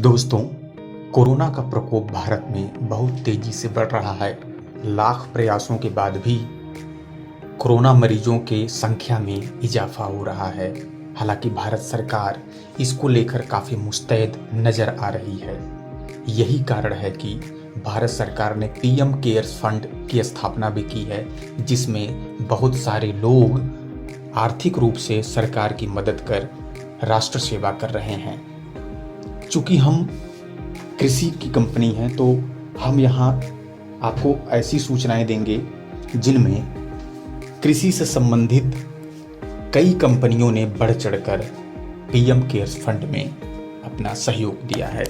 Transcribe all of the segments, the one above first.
दोस्तों, कोरोना का प्रकोप भारत में बहुत तेजी से बढ़ रहा है। लाख प्रयासों के बाद भी कोरोना मरीजों के संख्या में इजाफा हो रहा है। हालांकि भारत सरकार इसको लेकर काफ़ी मुस्तैद नज़र आ रही है। यही कारण है कि भारत सरकार ने पीएम केयर्स फंड की स्थापना भी की है, जिसमें बहुत सारे लोग आर्थिक रूप से सरकार की मदद कर राष्ट्र सेवा कर रहे हैं। चूँकि हम कृषि की कंपनी हैं, तो हम यहाँ आपको ऐसी सूचनाएं देंगे जिनमें कृषि से संबंधित कई कंपनियों ने बढ़ चढ़कर पीएम केयर्स फंड में अपना सहयोग दिया है।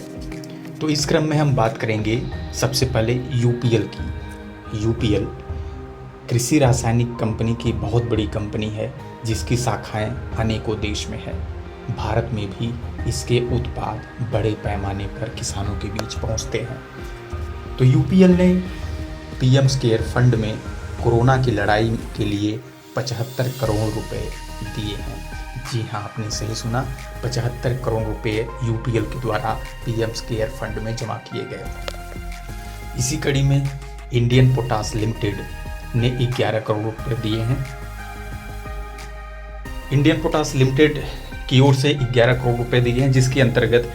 तो इस क्रम में हम बात करेंगे सबसे पहले यूपीएल की। यूपीएल कृषि रासायनिक कंपनी की बहुत बड़ी कंपनी है, जिसकी शाखाएं अनेकों देश में है। भारत में भी इसके उत्पाद बड़े पैमाने पर किसानों के बीच पहुंचते हैं। तो यूपीएल ने पीएम केयर फंड में कोरोना की लड़ाई के लिए 75 करोड़ रुपए दिए हैं। जी हाँ, आपने सही सुना, 75 करोड़ रुपए यूपीएल के द्वारा पीएम केयर फंड में जमा किए गए। इसी कड़ी में इंडियन पोटास लिमिटेड ने 11 करोड़ रुपए दिए हैं। इंडियन पोटास लिमिटेड की ओर से 11 करोड़ रुपए दिए हैं, जिसके अंतर्गत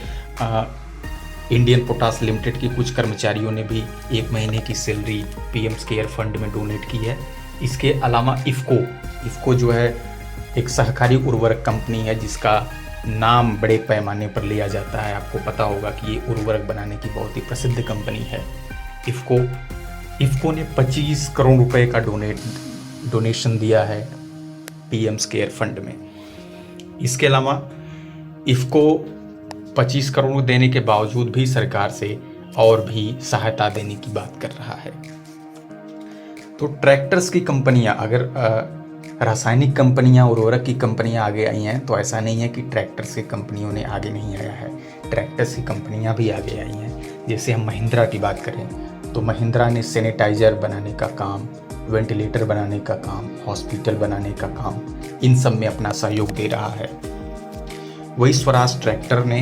इंडियन पोटास लिमिटेड के कुछ कर्मचारियों ने भी 1 महीने की सैलरी पीएम केयर फंड में डोनेट की है। इसके अलावा इफ़को जो है एक सहकारी उर्वरक कंपनी है, जिसका नाम बड़े पैमाने पर लिया जाता है। आपको पता होगा कि ये उर्वरक बनाने की बहुत ही प्रसिद्ध कंपनी है इफ़को ने 25 करोड़ रुपए का डोनेशन दिया है पीएम केयर फंड में। इसके अलावा इफ़को 25 करोड़ देने के बावजूद भी सरकार से और भी सहायता देने की बात कर रहा है। तो ट्रैक्टर्स की कंपनियां, अगर रासायनिक कंपनियां, उर्वरक की कंपनियां आगे आई हैं, तो ऐसा नहीं है कि ट्रैक्टर्स की कंपनियों ने आगे नहीं आया है। ट्रैक्टर्स की कंपनियां भी आगे आई हैं। जैसे हम महिंद्रा की बात करें, तो महिंद्रा ने सैनिटाइजर बनाने का काम, वेंटिलेटर बनाने का काम, हॉस्पिटल बनाने का काम, इन सब में अपना सहयोग दे रहा है। वही स्वराज ट्रैक्टर ने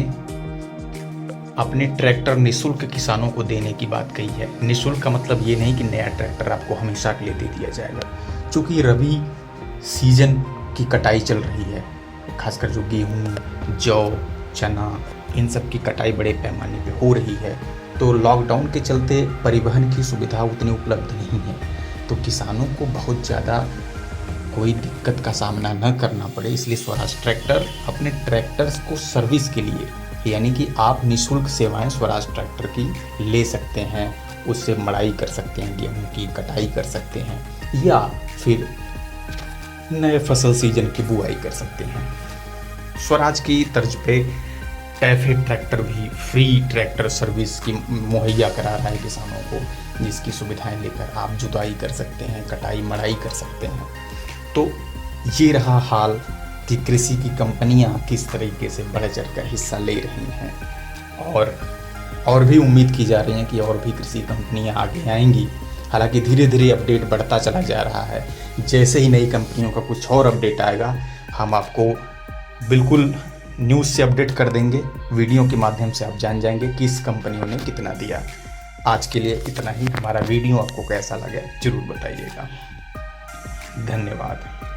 अपने ट्रैक्टर निःशुल्क किसानों को देने की बात कही है। निःशुल्क का मतलब ये नहीं कि नया ट्रैक्टर आपको हमेशा के लिए दे दिया जाएगा। चूँकि रबी सीजन की कटाई चल रही है, खासकर जो गेहूँ, जौ, चना, इन सब की कटाई बड़े पैमाने पे हो रही है। तो लॉकडाउन के चलते परिवहन की सुविधा उतनी उपलब्ध नहीं है, तो किसानों को बहुत ज़्यादा कोई दिक्कत का सामना न करना पड़े, इसलिए स्वराज ट्रैक्टर अपने ट्रैक्टर्स को सर्विस के लिए, यानी कि आप निःशुल्क सेवाएं स्वराज ट्रैक्टर की ले सकते हैं। उससे मड़ाई कर सकते हैं, गेहूं की कटाई कर सकते हैं, या फिर नए फसल सीजन की बुआई कर सकते हैं। स्वराज की तर्ज पे टैफे ट्रैक्टर भी फ्री ट्रैक्टर सर्विस की मुहैया करा रहा है किसानों को, जिसकी सुविधाएं लेकर आप जुताई कर सकते हैं, कटाई मड़ाई कर सकते हैं। तो ये रहा हाल कि कृषि की कंपनियां किस तरीके से बढ़ चढ़ कर हिस्सा ले रही हैं, और भी उम्मीद की जा रही है कि और भी कृषि कंपनियां आगे आएंगी। हालांकि धीरे धीरे अपडेट बढ़ता चला जा रहा है। जैसे ही नई कंपनियों का कुछ और अपडेट आएगा, हम आपको बिल्कुल न्यूज़ से अपडेट कर देंगे। वीडियो के माध्यम से आप जान जाएंगे किस कंपनियों ने कितना दिया। आज के लिए इतना ही। हमारा वीडियो आपको कैसा लगा जरूर बताइएगा। धन्यवाद।